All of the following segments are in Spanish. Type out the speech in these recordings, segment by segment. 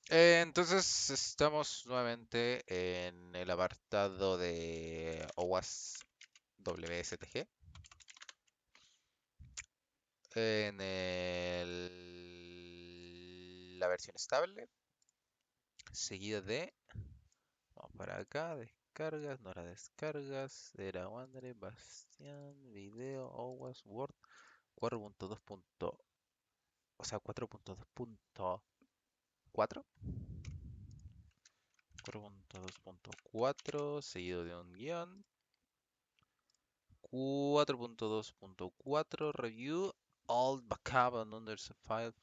Entonces estamos nuevamente en el apartado de OWASP WSTG, en la versión estable, seguida de, vamos para acá, descargas, no era descargas, era Wandere, Bastián, video, OWASP, Word, 4.2. O sea, 4.2.4, 4.2.4, seguido de un guión. 4.2.4 Review all backup and others file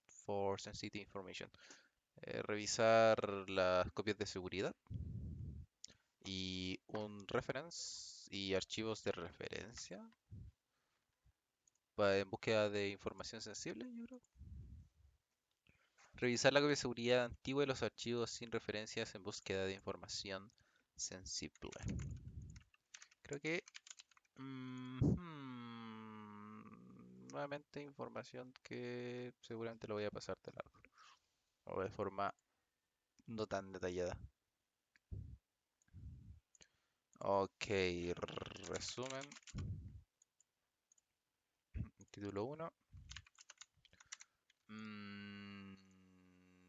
for sensitive information. Revisar las copias de seguridad y un reference y archivos de referencia en búsqueda de información sensible, yo creo. Revisar la copia de seguridad antigua y los archivos sin referencias en búsqueda de información sensible. Creo que nuevamente información que seguramente lo voy a pasar de largo o de forma no tan detallada. Ok, resumen, título 1.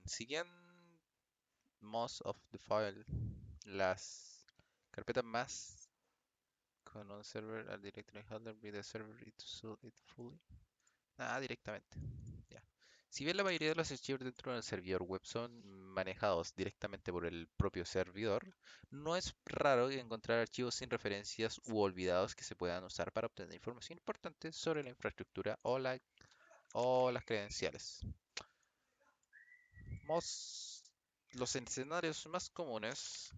Siguen most of the file, las carpetas más con un server al directory holder with the server it fully. Nada, directamente. Ya. Si bien la mayoría de los archivos dentro del servidor web son manejados directamente por el propio servidor, no es raro encontrar archivos sin referencias u olvidados que se puedan usar para obtener información importante sobre la infraestructura o las credenciales. Mos- los escenarios más comunes,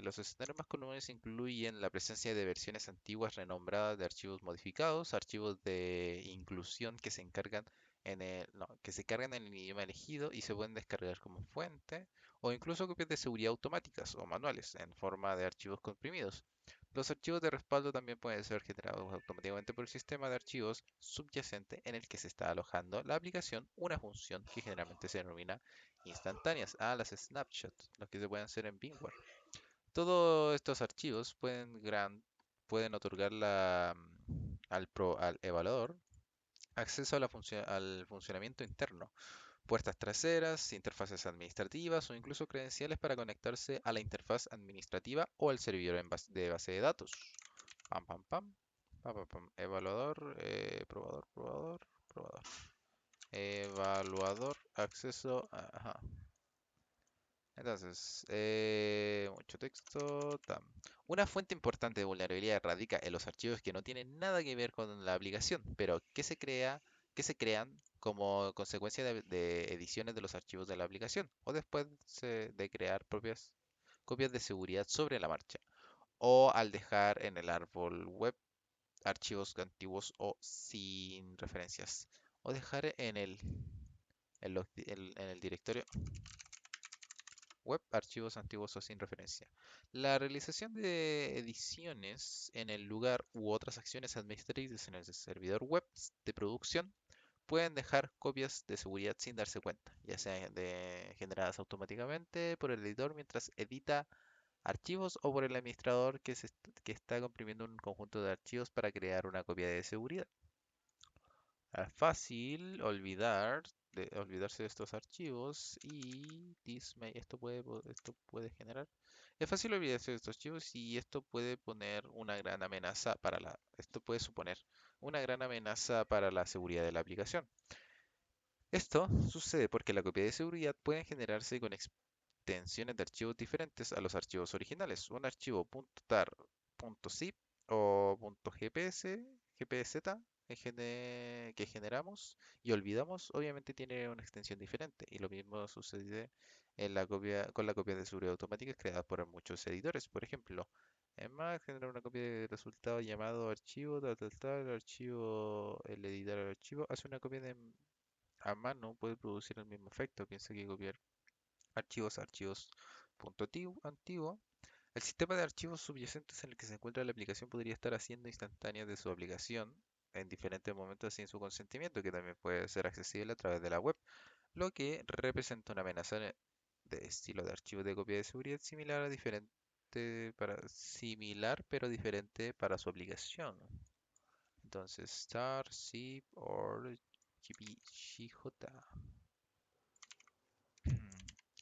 los escenarios más comunes incluyen la presencia de versiones antiguas renombradas de archivos modificados, archivos de inclusión que se encargan no, que se cargan en el idioma elegido y se pueden descargar como fuente, o incluso copias de seguridad automáticas o manuales en forma de archivos comprimidos. Los archivos de respaldo también pueden ser generados automáticamente por el sistema de archivos subyacente en el que se está alojando la aplicación, una función que generalmente se denomina instantáneas, las snapshots, los que se pueden hacer en VMware. Todos estos archivos pueden otorgar al evaluador acceso a al funcionamiento interno, puertas traseras, interfaces administrativas o incluso credenciales para conectarse a la interfaz administrativa o al servidor de base de datos. Pam, pam, pam. Pam, pam, pam. Evaluador, probador, probador, probador. Evaluador, acceso. Ajá. Entonces, mucho texto. Una fuente importante de vulnerabilidad radica en los archivos que no tienen nada que ver con la aplicación, pero que se crean como consecuencia de ediciones de los archivos de la aplicación o después de crear propias copias de seguridad sobre la marcha o al dejar en el árbol web archivos antiguos o sin referencias o dejar en el directorio web archivos antiguos o sin referencia. La realización de ediciones en el lugar u otras acciones administrativas en el servidor web de producción pueden dejar copias de seguridad sin darse cuenta, ya sean generadas automáticamente por el editor mientras edita archivos o por el administrador que está comprimiendo un conjunto de archivos para crear una copia de seguridad. Es fácil olvidarse de estos archivos y esto puede generar. Es fácil olvidarse de estos archivos y esto puede poner una gran amenaza esto puede suponer una gran amenaza para la seguridad de la aplicación. Esto sucede porque la copia de seguridad puede generarse con extensiones de archivos diferentes a los archivos originales. Un archivo .tar, .zip o .gpz que generamos y olvidamos, obviamente tiene una extensión diferente. Y lo mismo sucede con la copia de seguridad automática creada por muchos editores. Por ejemplo, en Mac genera una copia de resultado llamado archivo, archivo, el editar el archivo hace una copia a mano, puede producir el mismo efecto. Piensa que copiar antiguo. El sistema de archivos subyacentes en el que se encuentra la aplicación podría estar haciendo instantáneas de su aplicación en diferentes momentos sin su consentimiento, que también puede ser accesible a través de la web, lo que representa una amenaza de estilo de archivo de copia de seguridad similar a diferente similar pero diferente para su aplicación. Entonces, star, zip, or GPGJ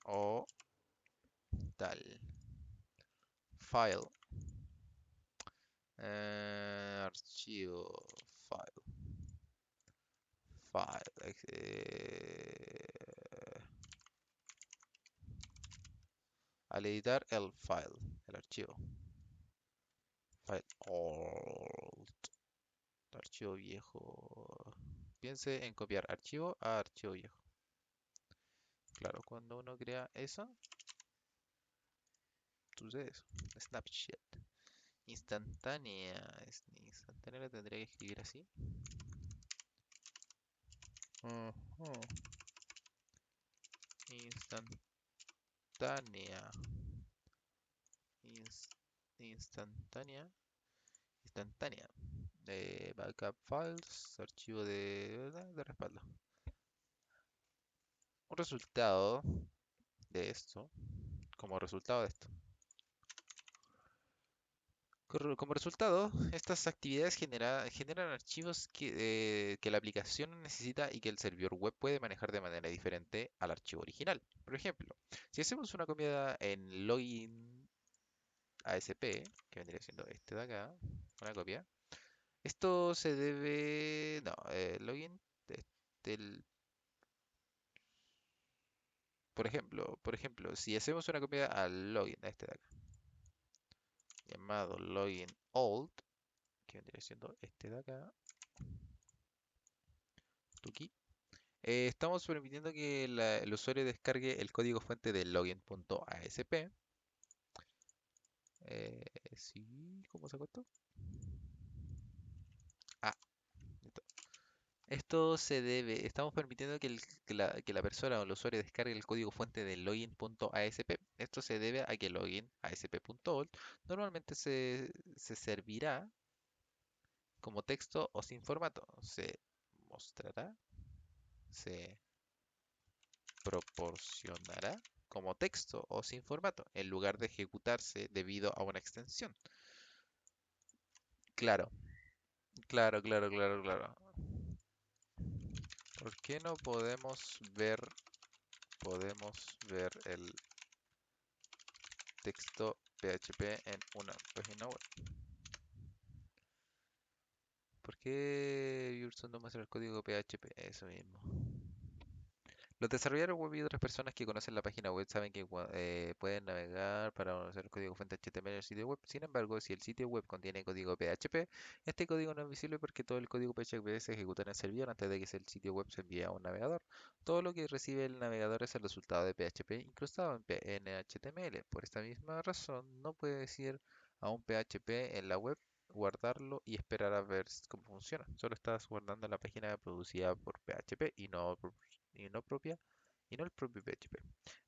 o tal. File, archivo, file, file, al editar el file, el archivo, file old, archivo viejo. Piense en copiar archivo a archivo viejo. Claro, cuando uno crea eso, sucede eso. Snapshot. Instantánea. Instantánea la tendría que escribir así. Ujú. Instantánea. Ins- instantánea. Instantánea. Backup files. Archivo de respaldo. Un resultado de esto. Como resultado de esto. Como resultado, estas actividades generan archivos que la aplicación necesita y que el servidor web puede manejar de manera diferente al archivo original. Por ejemplo, si hacemos una comida en login ASP, que vendría siendo este de acá, una copia, esto se debe, no, login del, por ejemplo, si hacemos una copia al login, a este de acá, llamado login old, que vendría siendo este de acá, tuki. Estamos permitiendo que el usuario descargue el código fuente de login.asp. Sí, ¿cómo sacó esto? Ah, listo. Esto se debe, estamos permitiendo que la persona o el usuario descargue el código fuente de login.asp. Esto se debe a que login.asp.old normalmente se servirá como texto o sin formato. Se mostrará, se proporcionará como texto o sin formato, en lugar de ejecutarse debido a una extensión. Claro, claro, claro, claro, claro. ¿Por qué no podemos ver el texto PHP en una página web? ¿Por qué Viewerson no muestra el código PHP? Eso mismo. Los desarrolladores web y otras personas que conocen la página web saben que pueden navegar para conocer el código fuente HTML del sitio web. Sin embargo, si el sitio web contiene código PHP, este código no es visible porque todo el código PHP se ejecuta en el servidor antes de que el sitio web se envíe a un navegador. Todo lo que recibe el navegador es el resultado de PHP incrustado en HTML. Por esta misma razón, no puede decir a un PHP en la web guardarlo y esperar a ver cómo funciona. Solo estás guardando la página producida por PHP y no propia y no el propio PHP.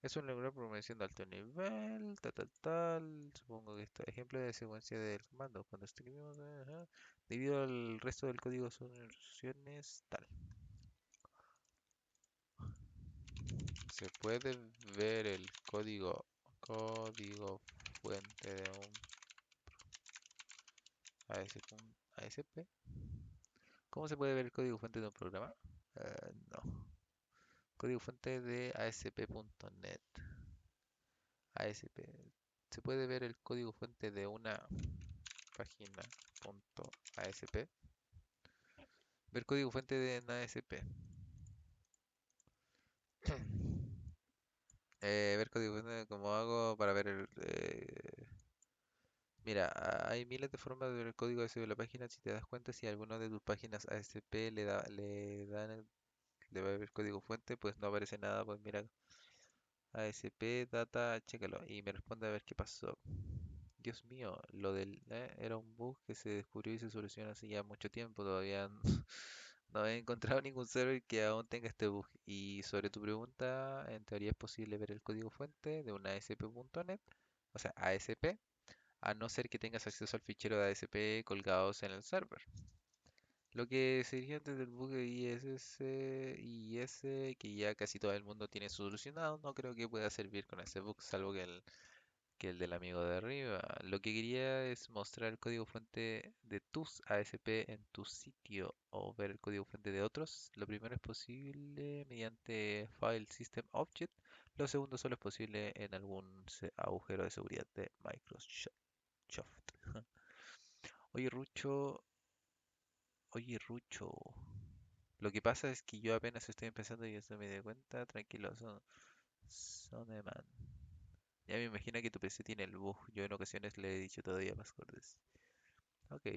Es un lenguaje de programación de alto nivel, tal, tal, tal. Supongo que esto ejemplo de secuencia del comando. Cuando escribimos, ajá, debido al resto del código son instrucciones, tal. Se puede ver el código fuente de un ASP. ¿Cómo se puede ver el código fuente de un programa? No. Código fuente de ASP.NET. ASP. Se puede ver el código fuente de una página.asp. Ver código fuente de ASP. Ver código fuente, ¿cómo hago para ver el... Mira, hay miles de formas de ver el código ASP de la página. Si te das cuenta, si alguna de tus páginas ASP le va a ver el código fuente, pues no aparece nada. Pues mira, ASP data, chécalo. Y me responde a ver qué pasó. Dios mío, lo del era un bug que se descubrió y se solucionó hace ya mucho tiempo. Todavía no he encontrado ningún server que aún tenga este bug. Y sobre tu pregunta, en teoría es posible ver el código fuente de una ASP.NET, o sea, ASP, a no ser que tengas acceso al fichero de ASP colgados en el server. Lo que sería antes del bug de IS, que ya casi todo el mundo tiene solucionado, no creo que pueda servir con ese bug, salvo que el del amigo de arriba. Lo que quería es mostrar el código fuente de tus ASP en tu sitio o ver el código fuente de otros. Lo primero es posible mediante File System Object. Lo segundo solo es posible en algún agujero de seguridad de Microsoft. Oye, Rucho, oye, Rucho. Lo que pasa es que yo apenas estoy empezando y eso me di cuenta. Tranquilo, son de man. Ya me imagino que tu PC tiene el bug. Yo en ocasiones le he dicho todavía más cortes. Ok.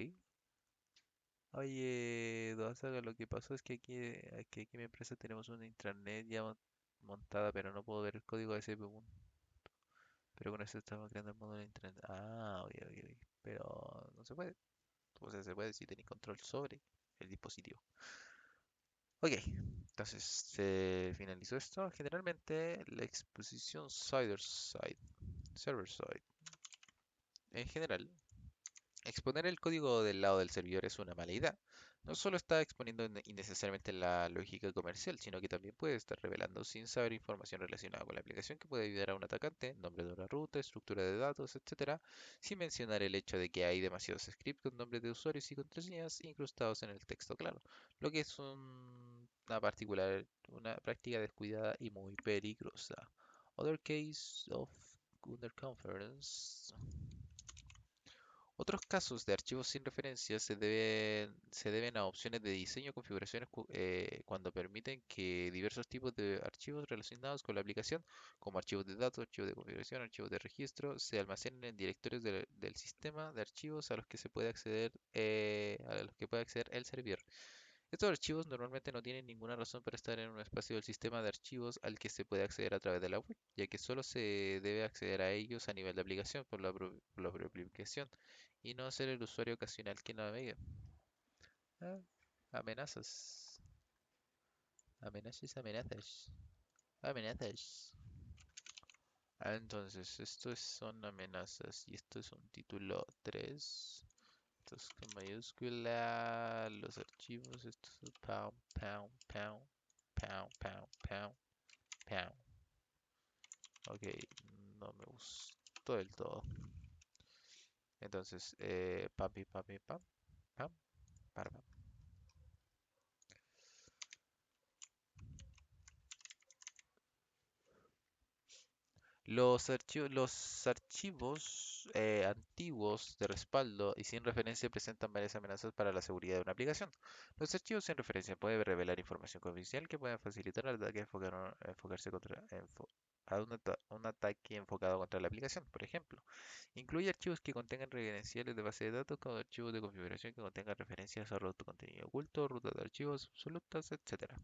Oye, Saga, lo que pasó es que aquí en mi empresa tenemos una intranet ya montada, pero no puedo ver el código de ese punto. Pero con eso estamos creando el módulo de intranet. Ah, oye, oye, oye. Pero no se puede. O sea, se puede si tenéis control sobre el dispositivo. Ok, entonces se finalizó esto. Generalmente la exposición server-side, en general, exponer el código del lado del servidor es una mala idea. No solo está exponiendo innecesariamente la lógica comercial, sino que también puede estar revelando sin saber información relacionada con la aplicación que puede ayudar a un atacante, nombre de una ruta, estructura de datos, etcétera, sin mencionar el hecho de que hay demasiados scripts con nombres de usuarios y contraseñas incrustados en el texto claro, lo que es una práctica descuidada y muy peligrosa. Other case of under conference. Otros casos de archivos sin referencia se deben a opciones de diseño o configuraciones cuando permiten que diversos tipos de archivos relacionados con la aplicación, como archivos de datos, archivos de configuración, archivos de registro, se almacenen en directorios del sistema de archivos a los que se puede acceder, a los que puede acceder el servidor. Estos archivos normalmente no tienen ninguna razón para estar en un espacio del sistema de archivos al que se puede acceder a través de la web, ya que solo se debe acceder a ellos a nivel de aplicación por la propia aplicación y no ser el usuario ocasional que navegue. Ah, amenazas, amenazas, amenazas, amenazas. Entonces, son amenazas y esto es un título 3. Esto es con mayúscula, los archivos, esto es pound, pound, pound, pound, pound, pound, pound. Ok, no me gustó del todo. Entonces, pam, pim, pam, pim, pam, pam, para, pam. Los archivos antiguos de respaldo y sin referencia presentan varias amenazas para la seguridad de una aplicación. Los archivos sin referencia pueden revelar información confidencial que puede facilitar al ataque enfocarse a un ataque enfocado contra la aplicación. Por ejemplo, incluye archivos que contengan referenciales de base de datos como archivos de configuración que contengan referencias a ruta contenido oculto, rutas de archivos absolutas, etcétera.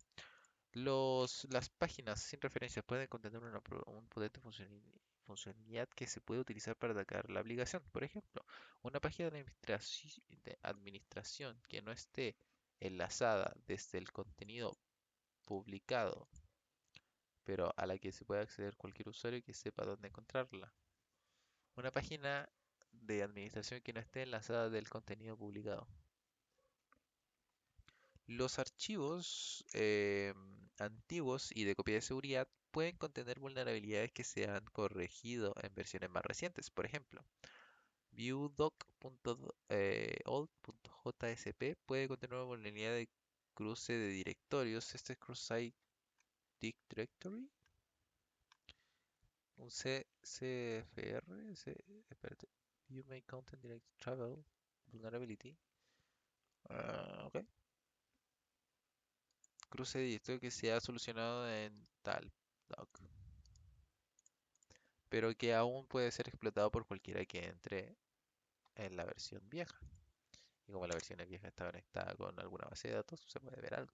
Las páginas sin referencias pueden contener un potente funcionalidad que se puede utilizar para atacar la aplicación. Por ejemplo, una página de administración que no esté enlazada desde el contenido publicado, pero a la que se puede acceder cualquier usuario que sepa dónde encontrarla. Una página de administración que no esté enlazada del contenido publicado. Los archivos antiguos y de copia de seguridad pueden contener vulnerabilidades que se han corregido en versiones más recientes. Por ejemplo, viewdoc.old.jsp puede contener una vulnerabilidad de cruce de directorios. Este es Cross-Site Directory, un CFR, espérate, View My Content Direct Travel Vulnerability. Ok. Cruce de directorio que se ha solucionado en tal doc, pero que aún puede ser explotado por cualquiera que entre en la versión vieja. Y como la versión vieja está conectada con alguna base de datos, se puede ver algo.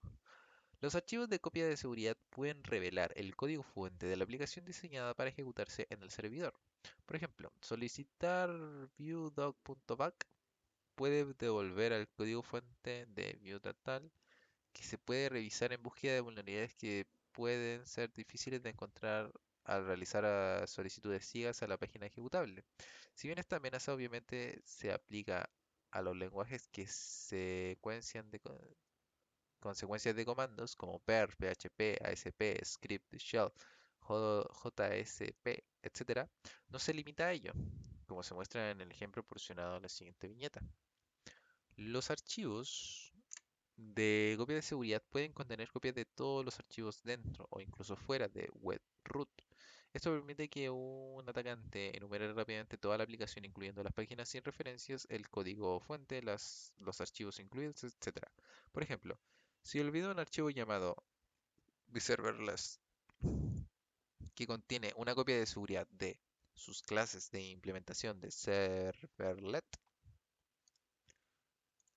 Los archivos de copia de seguridad pueden revelar el código fuente de la aplicación diseñada para ejecutarse en el servidor. Por ejemplo, solicitar viewdoc.back puede devolver al código fuente de viewDatal que se puede revisar en búsqueda de vulnerabilidades que pueden ser difíciles de encontrar al realizar solicitudes ciegas a la página ejecutable. Si bien esta amenaza obviamente se aplica a los lenguajes que secuencian de consecuencias de comandos como per, php, asp, script, shell, JSP, etcétera, no se limita a ello, como se muestra en el ejemplo proporcionado en la siguiente viñeta. Los archivos de copia de seguridad pueden contener copias de todos los archivos dentro o incluso fuera de web root. Esto permite que un atacante enumere rápidamente toda la aplicación, incluyendo las páginas sin referencias, el código fuente, los archivos incluidos, etcétera. Por ejemplo, si olvido un archivo llamado serverless que contiene una copia de seguridad de sus clases de implementación de serverlet,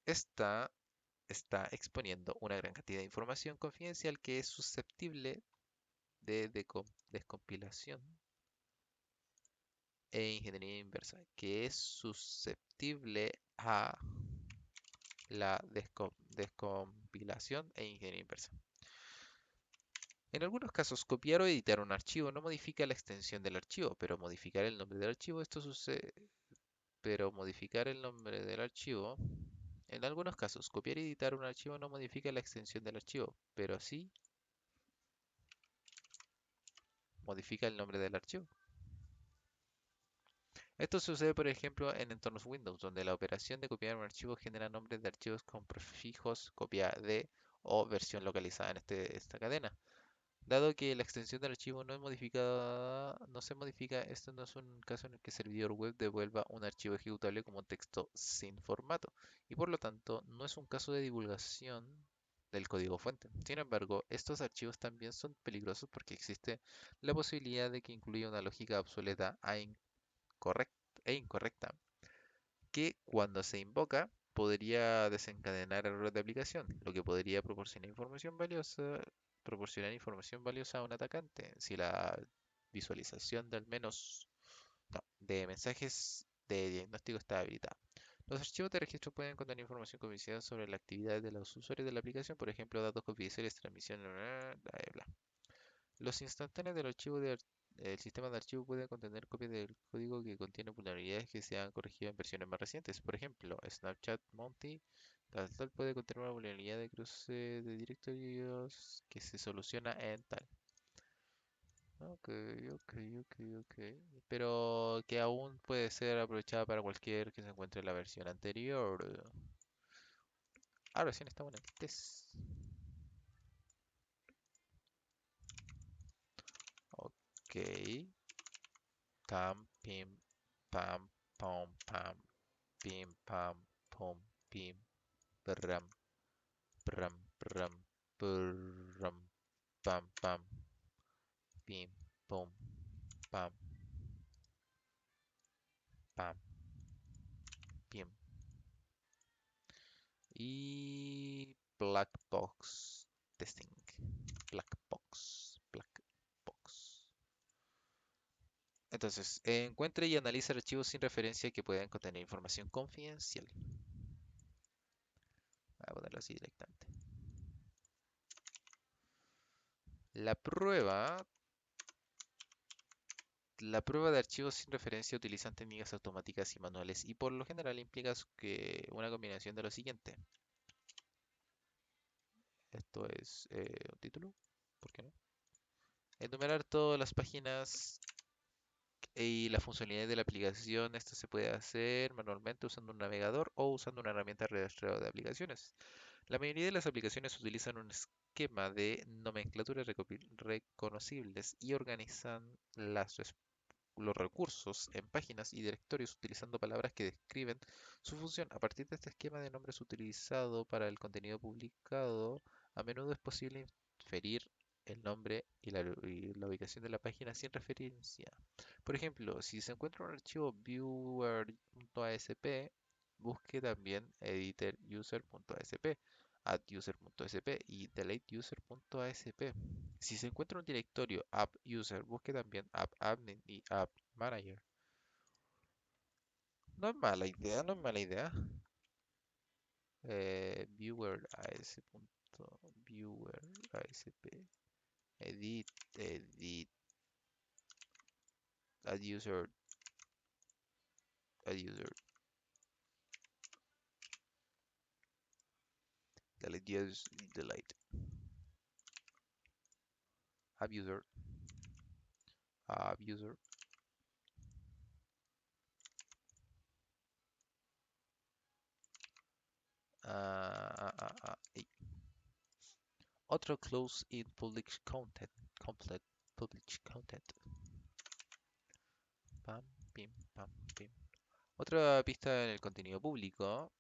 esta está exponiendo una gran cantidad de información confidencial que es susceptible de descompilación e ingeniería inversa, que es susceptible a la descompilación e ingeniería inversa. En algunos casos, copiar o editar un archivo no modifica la extensión del archivo, pero modificar el nombre del archivo, esto sucede, pero modificar el nombre del archivo, en algunos casos, copiar y editar un archivo no modifica la extensión del archivo, pero sí modifica el nombre del archivo. Esto sucede, por ejemplo, en entornos Windows, donde la operación de copiar un archivo genera nombres de archivos con prefijos copia de o versión localizada en esta cadena. Dado que la extensión del archivo no es modificada, no se modifica, esto no es un caso en el que el servidor web devuelva un archivo ejecutable como texto sin formato, y por lo tanto no es un caso de divulgación del código fuente. Sin embargo, estos archivos también son peligrosos porque existe la posibilidad de que incluya una lógica obsoleta e incorrecta, que cuando se invoca podría desencadenar errores de aplicación, lo que podría proporcionar información valiosa a un atacante si la visualización de al menos no, de mensajes de diagnóstico está habilitada. Los archivos de registro pueden contener información confidencial sobre la actividad de los usuarios de la aplicación, por ejemplo, datos confidenciales, transmisión, bla, bla, bla. Los instantáneos del archivo el sistema de archivo puede contener copias del código que contiene vulnerabilidades que se han corregido en versiones más recientes. Por ejemplo, Snapchat Monty tal puede contener una vulnerabilidad de cruce de directorios que se soluciona en tal. Ok, ok, ok, ok. Pero que aún puede ser aprovechada para cualquier que se encuentre en la versión anterior. Recién estamos en el test. Ok. Tam, pim, pam, pom, pam, pim, pam, pom, pim, pram, pram, pram, pram, pam, pam, pim, pom, pam, pam, pim. Y Black Box Testing. Black Box. Black Box. Entonces, encuentre y analice archivos sin referencia que puedan contener información confidencial. Voy a ponerlo así directamente. La prueba La prueba de archivos sin referencia utilizan técnicas automáticas y manuales y por lo general implica que una combinación de lo siguiente. Esto es un título, ¿por qué no? Enumerar todas las páginas y las funcionalidades de la aplicación. Esto se puede hacer manualmente usando un navegador o usando una herramienta de rastreo de aplicaciones. La mayoría de las aplicaciones utilizan un esquema de nomenclatura reconocibles y organizan los recursos en páginas y directorios utilizando palabras que describen su función. A partir de este esquema de nombres utilizado para el contenido publicado, a menudo es posible inferir el nombre y la ubicación de la página sin referencia. Por ejemplo, si se encuentra un archivo viewer.asp, busque también editoruser.asp, adduser.asp y deleteuser.asp. Si se encuentra un directorio AppUser, busque también AppAdmin y AppManager. No es mala idea, no es mala idea. Viewer viewer ASP, edit, adduser, adduser. delete use, delete abuser, abuser. Y otro close in public content, complete public content. Pam, pim, pam, pim. Otra pista en el contenido público.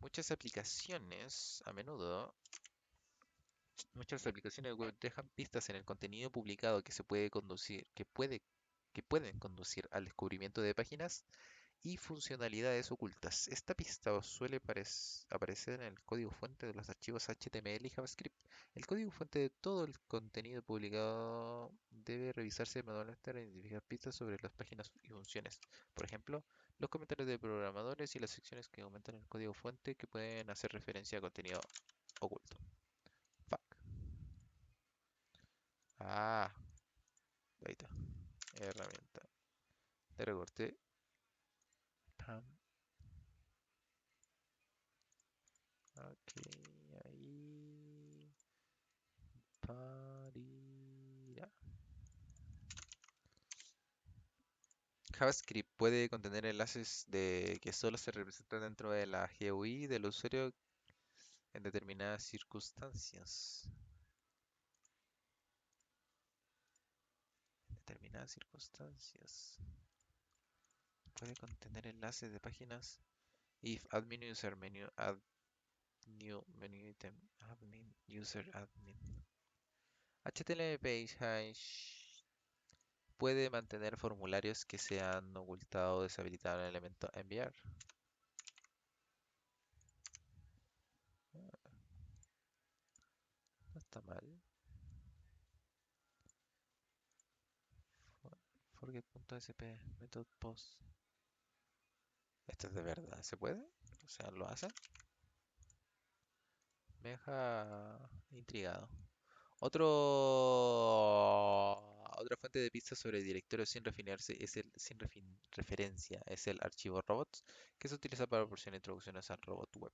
Muchas aplicaciones, a menudo, muchas aplicaciones web dejan pistas en el contenido publicado que se puede conducir, que pueden conducir al descubrimiento de páginas y funcionalidades ocultas. Esta pista suele aparecer en el código fuente de los archivos HTML y JavaScript. El código fuente de todo el contenido publicado debe revisarse manualmente para identificar pistas sobre las páginas y funciones. Por ejemplo, los comentarios de programadores y las secciones que aumentan el código fuente que pueden hacer referencia a contenido oculto. Fuck. Ah, ahí está. Herramienta de recorte. Pam. Ok, ahí. Parira. JavaScript puede contener enlaces de que solo se representan dentro de la GUI del usuario en determinadas circunstancias. Determinadas circunstancias. Puede contener enlaces de páginas. If admin user menu add new menu item admin user admin. HTML page hash puede mantener formularios que se han ocultado o deshabilitado en el elemento enviar. No está mal. Forget.sp method post. ¿Esto es de verdad? ¿Se puede? O sea, ¿lo hace? Me deja intrigado. Otra fuente de pistas sobre directorios sin refinarse es el referencia, es el archivo robots, que se utiliza para proporcionar introducciones al robot web.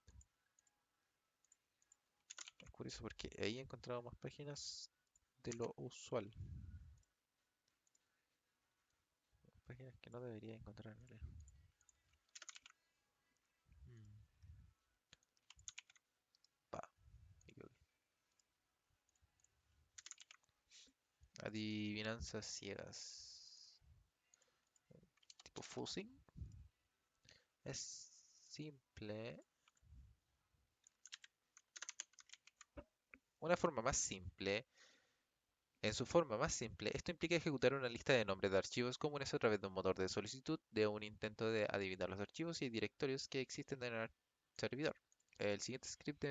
Es curioso porque ahí he encontrado más páginas de lo usual. Páginas que no debería encontrar en realidad. Mm, pa, me equivoqué. Adivinanzas ciegas. Tipo fuzzing. Es simple. Una forma más simple. En su forma más simple, esto implica ejecutar una lista de nombres de archivos comunes a través de un motor de solicitud de un intento de adivinar los archivos y directorios que existen en el servidor. El siguiente script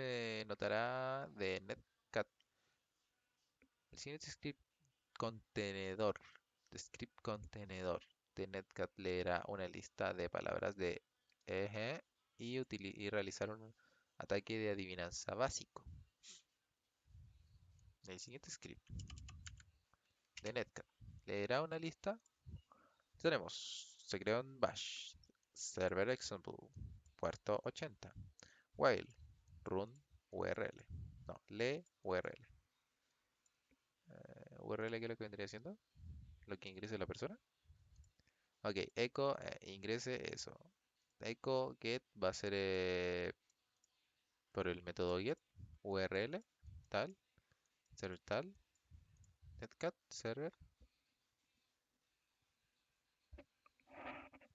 notará de netcat. El siguiente script contenedor de netcat leerá una lista de palabras de eje y realizar un ataque de adivinanza básico. El siguiente script de netcat leerá una lista. Tenemos, se creó en Bash, server example, puerto 80, while, run URL, no, lee URL. URL, ¿qué es lo que vendría siendo? Lo que ingrese la persona. Ok, echo, ingrese eso. Echo get va a ser por el método get, URL, tal, server tal, netcat, server.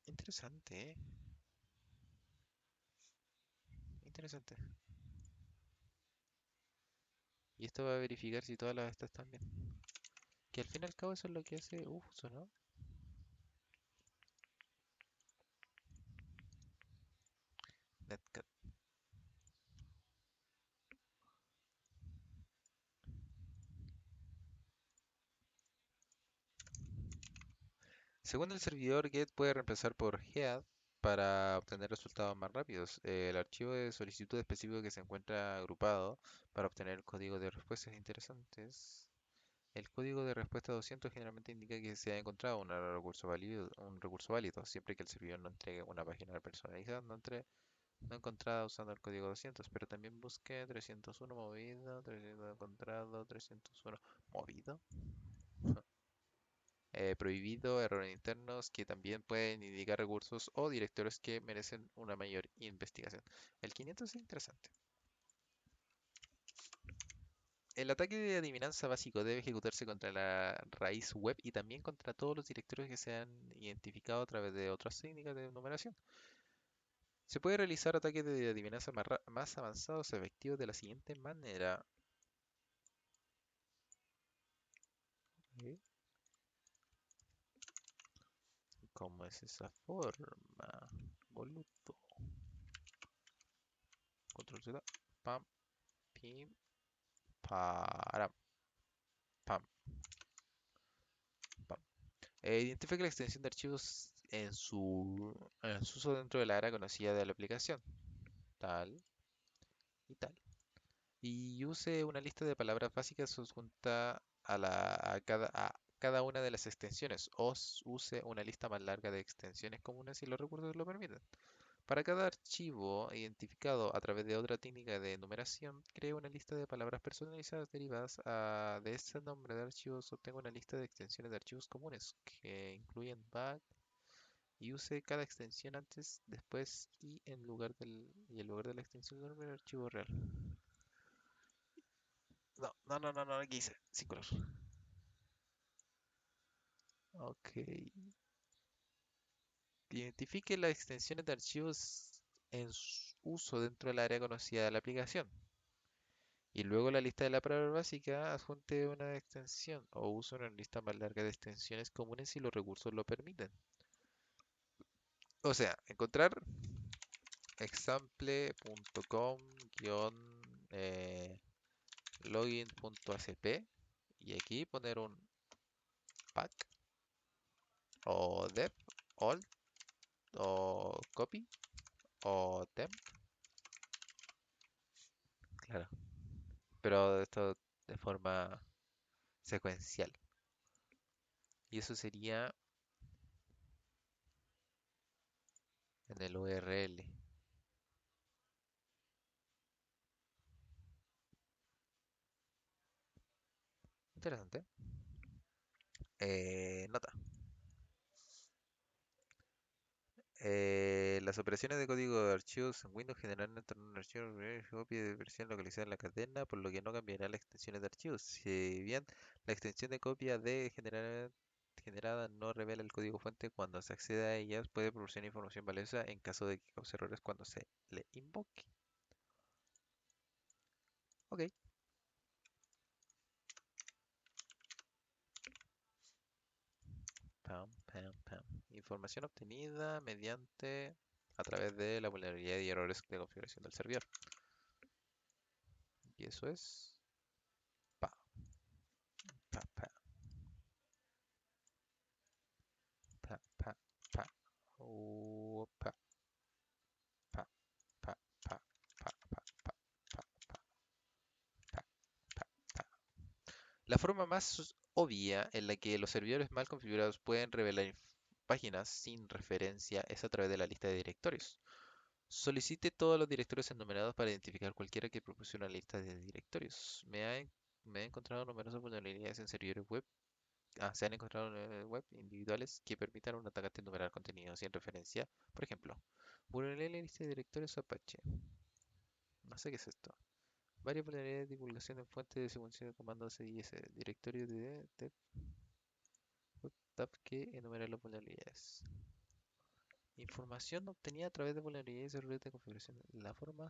Interesante, interesante. Y esto va a verificar si todas las estas están bien. Que al fin y al cabo eso es lo que hace uso, ¿no? Netcat. Según el servidor, get puede reemplazar por head para obtener resultados más rápidos. El archivo de solicitud específico que se encuentra agrupado para obtener el código de respuestas interesantes. El código de respuesta 200 generalmente indica que se ha encontrado un recurso válido siempre que el servidor no entregue una página personalizada, no entre No encontrada usando el código 200, pero también busqué 301 movido, 300 encontrado, 301 movido. Prohibido, errores internos que también pueden indicar recursos o directorios que merecen una mayor investigación. El 500 es interesante. El ataque de adivinanza básico debe ejecutarse contra la raíz web y también contra todos los directorios que se han identificado a través de otras técnicas de numeración. Se puede realizar ataques de adivinanza más avanzados efectivos de la siguiente manera. ¿Eh? ¿Cómo es esa forma? Boludo. Control Z. Pam, pim, param, pam, pam. Identifica la extensión de archivos en su uso dentro del área conocida de la aplicación. Tal y tal. Y use una lista de palabras básicas adjunta a cada una de las extensiones. O use una lista más larga de extensiones comunes si los recursos lo permiten. Para cada archivo identificado a través de otra técnica de numeración, cree una lista de palabras personalizadas derivadas de ese nombre de archivos. Obtenga una lista de extensiones de archivos comunes que incluyen back y use cada extensión antes, después y en lugar de la extensión del nombre del archivo real. No, no, no, no, no, aquí dice, sin color. Ok. Identifique las extensiones de archivos en uso dentro del área conocida de la aplicación. Y luego la lista de la palabra básica adjunte una extensión o use una lista más larga de extensiones comunes si los recursos lo permiten. O sea, encontrar example.com-login.acp y aquí poner un pack o dep alt o copy o temp. Claro, pero esto de forma secuencial. Y eso sería en el URL. Interesante. Nota. Las operaciones de código de archivos en Windows generalmente en un archivo copia de versión localizada en la cadena, por lo que no cambiará las extensiones de archivos. Si bien la extensión de copia de generada no revela el código fuente, cuando se accede a ellas puede proporcionar información valiosa en caso de que cause errores cuando se le invoque. Ok. Pam, pam, pam. Información obtenida mediante a través de la vulnerabilidad y errores de configuración del servidor. Y eso es pa, pa, pa, pa, pa, pa, pa, pa, pa, pa, pa, pa, pa, pa, pa, pa, pa. La forma más obvia en la que los servidores mal configurados pueden revelar páginas sin referencia es a través de la lista de directorios. Solicite todos los directorios enumerados para identificar cualquiera que proporcione una lista de directorios. Me he encontrado numerosas vulnerabilidades en servidores web. Se han encontrado en web individuales que permitan a un atacante enumerar contenido sin referencia. Por ejemplo, vulnerabilidad en lista de directorios Apache. No sé qué es esto. Varias vulnerabilidades de divulgación en fuentes de secuencia de comandos CIS. Directorio de tab que enumera las vulnerabilidades. Información obtenida a través de vulnerabilidades y errores de configuración. La forma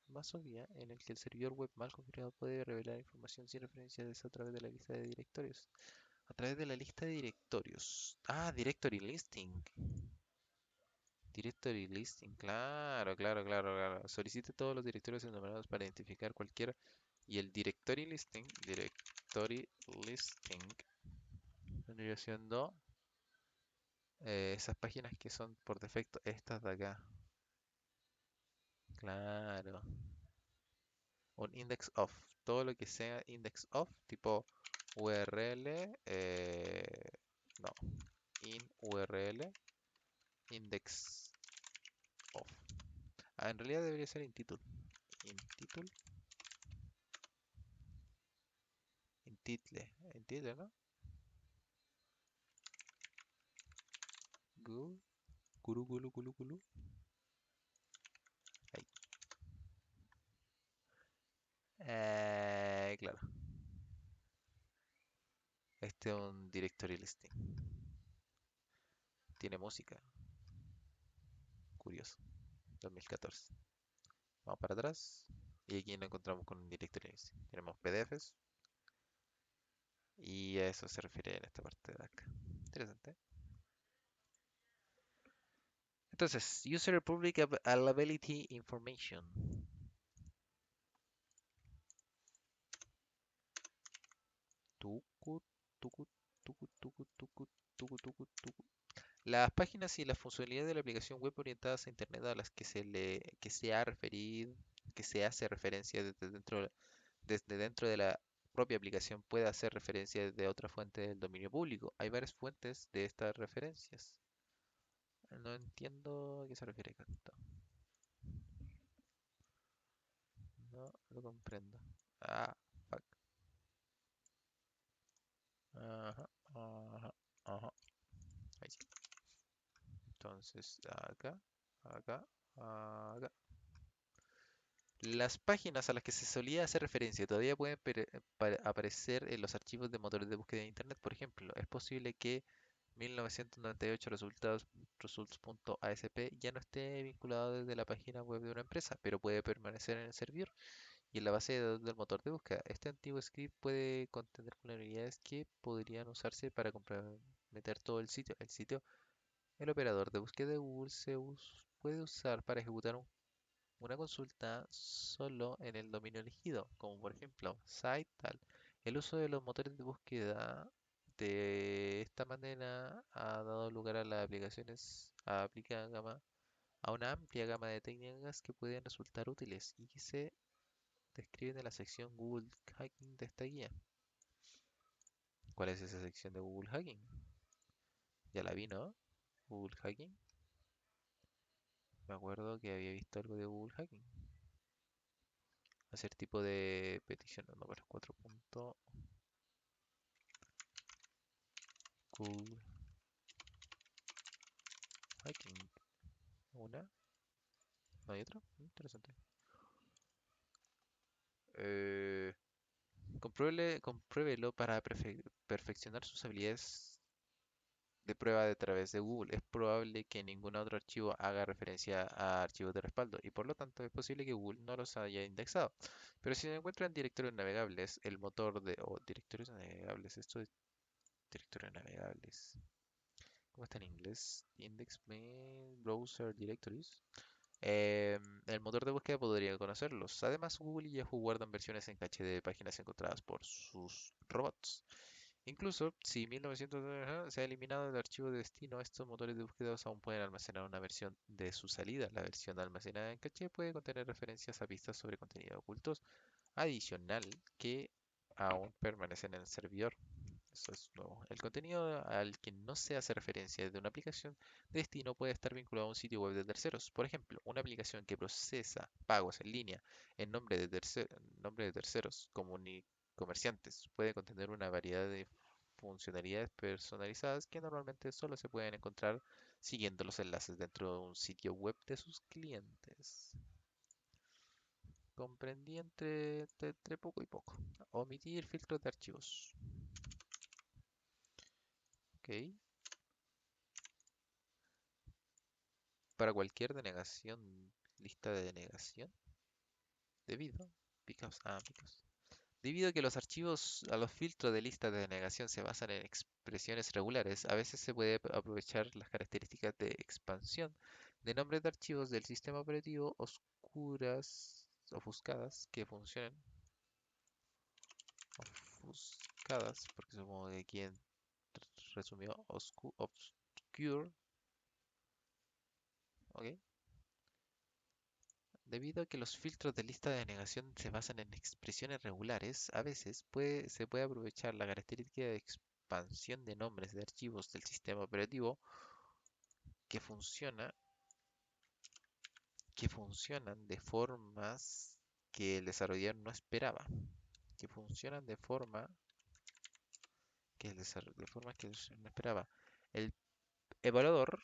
más obvia en la que el servidor web mal configurado puede revelar información sin referencia es a través de la lista de directorios. A través de la lista de directorios. Directory listing. Directory listing, claro, claro, claro, claro. Solicite todos los directorios enumerados para identificar cualquiera. Y el directory listing vendría siendo esas páginas que son por defecto estas de acá. Claro. Un index of. Todo lo que sea index of, tipo URL, no, in URL, index of. Ah, en realidad debería ser intitule. Intitule. Intitle, ¿no? Gu, gulu. Ahí. Claro. Este es un directory listing. Tiene música. Curioso. 2014. Vamos para atrás. Y aquí nos encontramos con un directory listing. Tenemos PDFs. Y a eso se refiere en esta parte de acá. Interesante. Entonces, User Public Availability Information. Tucu, tucu, tucu. Las páginas y las funcionalidades de la aplicación web orientadas a Internet a las que se ha referido, que se hace referencia desde dentro de la propia aplicación puede hacer referencia desde otra fuente del dominio público. Hay varias fuentes de estas referencias. No entiendo a qué se refiere con esto. No lo comprendo. Ah, fuck. Ajá, ajá, ajá. Ahí sí. Entonces, acá, acá. Las páginas a las que se solía hacer referencia todavía pueden aparecer en los archivos de motores de búsqueda de Internet. Por ejemplo, es posible que 1998 results.asp ya no esté vinculado desde la página web de una empresa, pero puede permanecer en el servidor y en la base de datos del motor de búsqueda. Este antiguo script puede contener vulnerabilidades que podrían usarse para comprometer todo el sitio. El operador de búsqueda de Google puede usar para ejecutar una consulta solo en el dominio elegido, como por ejemplo site tal. El uso de los motores de búsqueda de esta manera ha dado lugar a las aplicaciones a una amplia gama de técnicas que pueden resultar útiles y que se describen en la sección Google Hacking de esta guía. ¿Cuál es esa sección de Google Hacking? Ya la vi, ¿no? Google Hacking. Me acuerdo que había visto algo de Google Hacking. Hacer tipo de petición, no, pero 4 puntos. Google Hacking. Una, no hay otra. Interesante. Eh, compruébelo para perfeccionar sus habilidades de prueba de través de Google. Es probable que ningún otro archivo haga referencia a archivos de respaldo y por lo tanto es posible que Google no los haya indexado. Pero si se encuentran directorios navegables, el motor de... o directorios navegables, esto es directorios navegables. ¿Cómo está en inglés? Index main browser directories. El motor de búsqueda podría conocerlos. Además, Google y Yahoo guardan versiones en caché de páginas encontradas por sus robots. Incluso si 1900 se ha eliminado el archivo de destino, estos motores de búsqueda aún pueden almacenar una versión de su salida. La versión almacenada en caché puede contener referencias a pistas sobre contenido ocultos adicional que aún permanecen en el servidor. Eso es nuevo. El contenido al que no se hace referencia de una aplicación de destino puede estar vinculado a un sitio web de terceros. Por ejemplo, una aplicación que procesa pagos en línea en nombre de terceros comerciantes puede contener una variedad de funcionalidades personalizadas que normalmente solo se pueden encontrar siguiendo los enlaces dentro de un sitio web de sus clientes. Comprendí entre poco y poco. Omitir filtros de archivos. Ok. Para cualquier denegación, lista de denegación, debido, debido a que los archivos a los filtros de lista de denegación se basan en expresiones regulares, a veces se puede aprovechar las características de expansión de nombres de archivos del sistema operativo ofuscadas, que funcionan ofuscadas, porque supongo que quien resumió obscure, ¿ok? Debido a que los filtros de lista de denegación se basan en expresiones regulares, a veces se puede aprovechar la característica de expansión de nombres de archivos del sistema operativo que funciona, que funcionan de formas que el desarrollador no esperaba, que funcionan de forma de formas que el desarrollador no esperaba. El evaluador,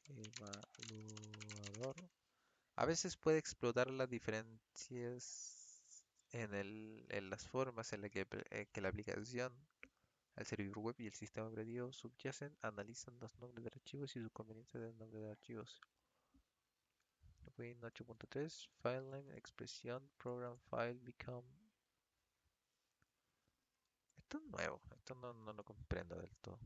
evaluador a veces puede explotar las diferencias en las formas en las que la aplicación, el servidor web y el sistema operativo subyacen analizan los nombres de archivos y sus conveniencias del nombre de archivos. Win 8.3, file name, expresión, program file, become. Esto es nuevo, esto no lo comprendo del todo.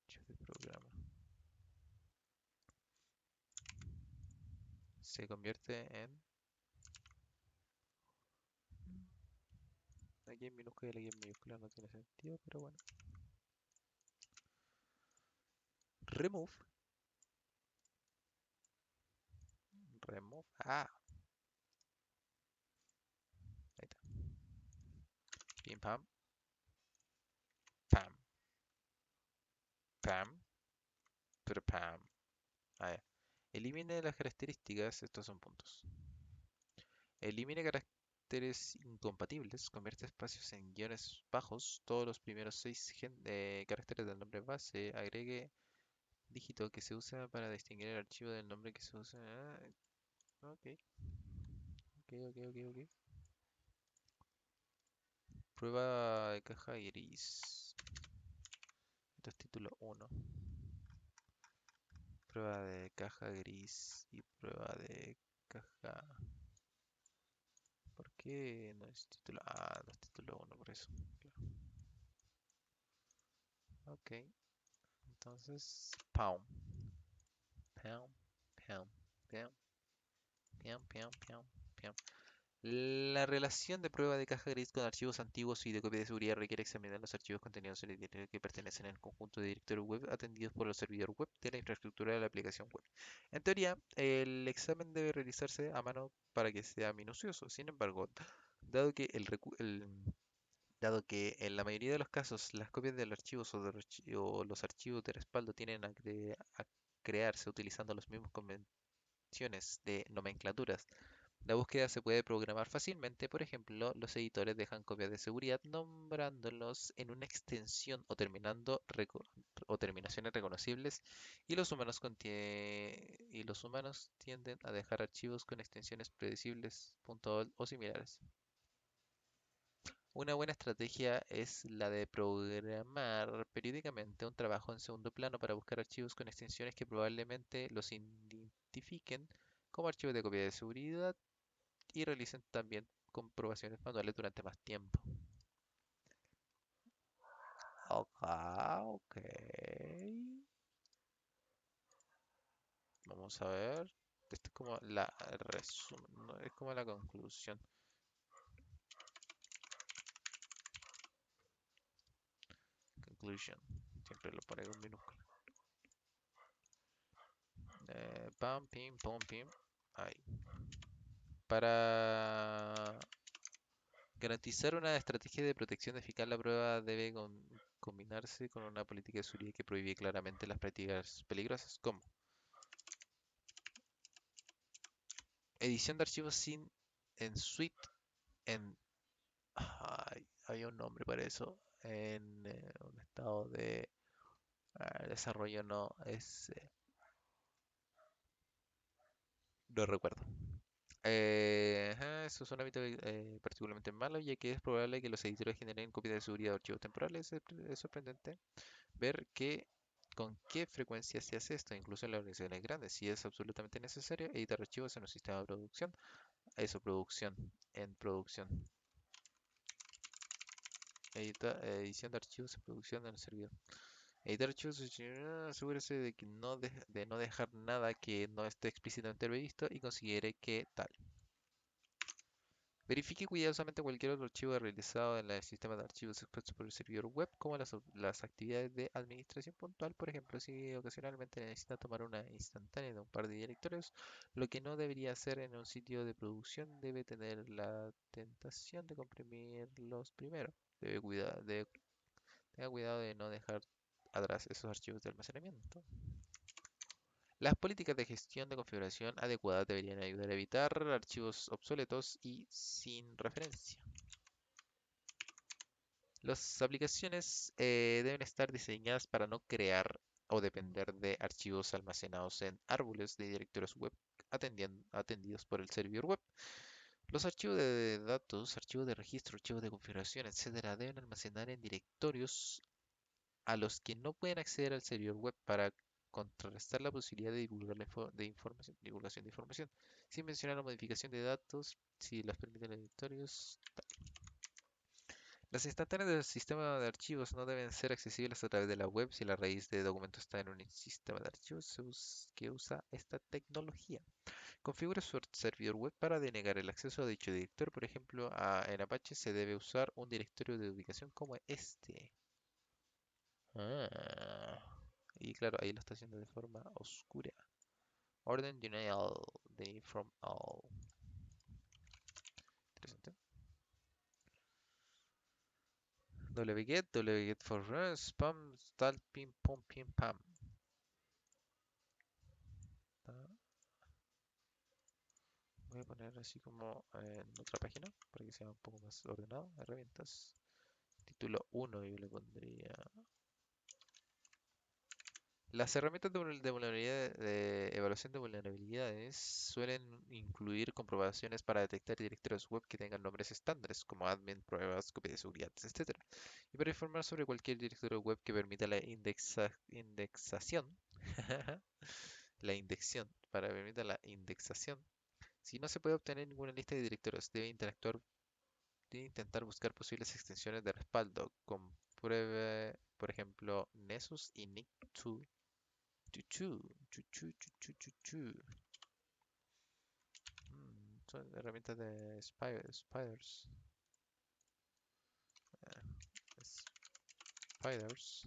Archivo de programa. Se convierte en. Aquí en minúscula y aquí en mayúscula no tiene sentido, pero bueno. Remove. Remove. Ah, ahí está. Pim pam. Pam. Pam. Pero pam. Ah, ya. Elimine las características, estos son puntos. Elimine caracteres incompatibles, convierte espacios en guiones bajos, todos los primeros 6 caracteres del nombre base, agregue dígito que se usa para distinguir el archivo del nombre que se usa. Ok, ok. Prueba de caja gris. Esto es título 1. Prueba de caja gris y prueba de caja. ¿Por qué no es título? Ah, no es título 1, por eso. Claro. Ok, entonces, pound, pound, pound, pound, pound. La relación de prueba de caja gris con archivos antiguos y de copia de seguridad requiere examinar los archivos contenidos en el directorio que pertenecen al conjunto de directorios web atendidos por el servidor web de la infraestructura de la aplicación web. En teoría, el examen debe realizarse a mano para que sea minucioso. Sin embargo, dado que dado que en la mayoría de los casos las copias del archivo o los archivos de respaldo tienen a crearse utilizando las mismas convenciones de nomenclaturas, la búsqueda se puede programar fácilmente. Por ejemplo, los editores dejan copias de seguridad nombrándolos en una extensión o terminaciones reconocibles y los humanos tienden a dejar archivos con extensiones predecibles, .ol o similares. Una buena estrategia es la de programar periódicamente un trabajo en segundo plano para buscar archivos con extensiones que probablemente los identifiquen como archivos de copia de seguridad y realicen también comprobaciones manuales durante más tiempo. Ok, ok. Vamos a ver. Esto es como la resumen, no, es como la conclusión. Conclusion. Siempre lo pone con minúscula. Pam, pim, pum, pim. Ahí. Para garantizar una estrategia de protección eficaz, la prueba debe combinarse con una política de seguridad que prohíbe claramente las prácticas peligrosas, como edición de archivos sin en suite, en hay un nombre para eso, en un estado de desarrollo no es, no recuerdo. Eso es un hábito particularmente malo, ya que es probable que los editores generen copias de seguridad de archivos temporales. Es sorprendente ver con qué frecuencia se hace esto, incluso en las organizaciones grandes. Si es absolutamente necesario, editar archivos en un sistema de producción. Eso, producción, en producción. Edición de archivos en producción en el servidor. Editar archivos, asegúrese de que de no dejar nada que no esté explícitamente previsto y considere que tal. Verifique cuidadosamente cualquier otro archivo realizado en el sistema de archivos expuestos por el servidor web, como las actividades de administración puntual. Por ejemplo, si ocasionalmente necesita tomar una instantánea de un par de directorios, lo que no debería hacer en un sitio de producción debe tener la tentación de comprimirlos primero. Tenga cuidado de no dejar atrás esos archivos de almacenamiento. Las políticas de gestión de configuración adecuadas deberían ayudar a evitar archivos obsoletos y sin referencia. Las aplicaciones deben estar diseñadas para no crear o depender de archivos almacenados en árboles de directorios web atendidos por el servidor web. Los archivos de datos, archivos de registro, archivos de configuración, etcétera, deben almacenar en directorios a los que no pueden acceder al servidor web para contrarrestar la posibilidad de divulgación de información, sin mencionar la modificación de datos, si las permiten los directorios. Las instantáneas del sistema de archivos no deben ser accesibles a través de la web si la raíz de documento está en un sistema de archivos que usa esta tecnología. Configure su servidor web para denegar el acceso a dicho directorio. Por ejemplo, en Apache se debe usar un directorio de ubicación como este. Ah. Y claro, ahí lo está haciendo de forma oscura. Orden denial de from all. Interesante. wget for run, spam, tal, pim, pum, pim, pam. Voy a poner así como en otra página para que sea un poco más ordenado. Herramientas. Título 1 yo le pondría. Las herramientas de vulnerabilidad, de evaluación de vulnerabilidades suelen incluir comprobaciones para detectar directorios web que tengan nombres estándares, como admin, pruebas, copia de seguridad, etcétera. Y para informar sobre cualquier directorio web que permita la indexación, la indexación, para permitir la indexación. Si no se puede obtener ninguna lista de directorios, debe intentar buscar posibles extensiones de respaldo. Compruebe, por ejemplo, Nessus y Nick2. Chuchu, chuchu, chuchu, chuchu. Son herramientas de spiders. Spiders.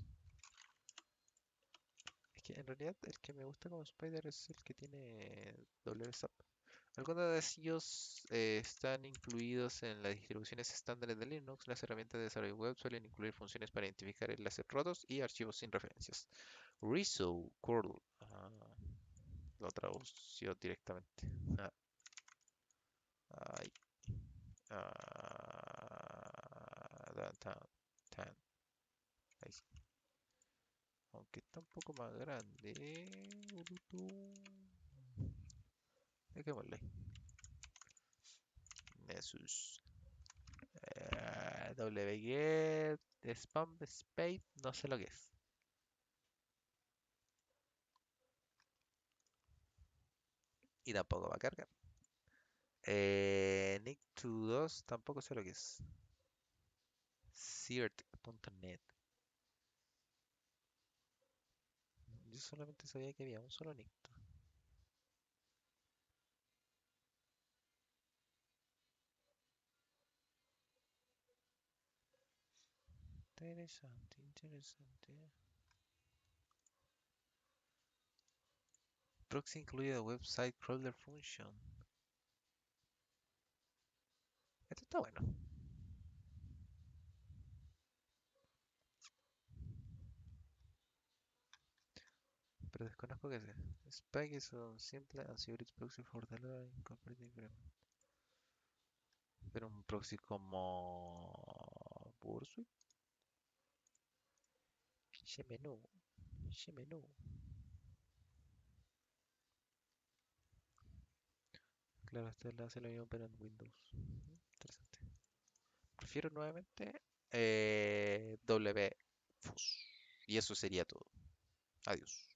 Es que en realidad el que me gusta como spider es el que tiene WSAP. Algunos de ellos están incluidos en las distribuciones estándares de Linux. Las herramientas de desarrollo web suelen incluir funciones para identificar enlaces rotos y archivos sin referencias. Reso curl. Lo tradució directamente. Ah, ay, downtown, tan, ahí sí. Aunque está un poco más grande. Dejémosle. Nessus. wget spam spade. No sé lo que es. Y tampoco va a cargar. Nick22 tampoco sé lo que es. Cirt.net. Yo solamente sabía que había un solo Nick. Interesante, interesante. Proxy incluye the website crawler function. Esto está bueno. Pero desconozco qué es. Spike is a simple and secret proxy for the incorporated agreement. Pero un proxy como Pursuit. Pinche menú. Pinche menú. Claro, este lo hace lo mismo pero en Windows. Interesante. Prefiero nuevamente WFUS. Y eso sería todo. Adiós.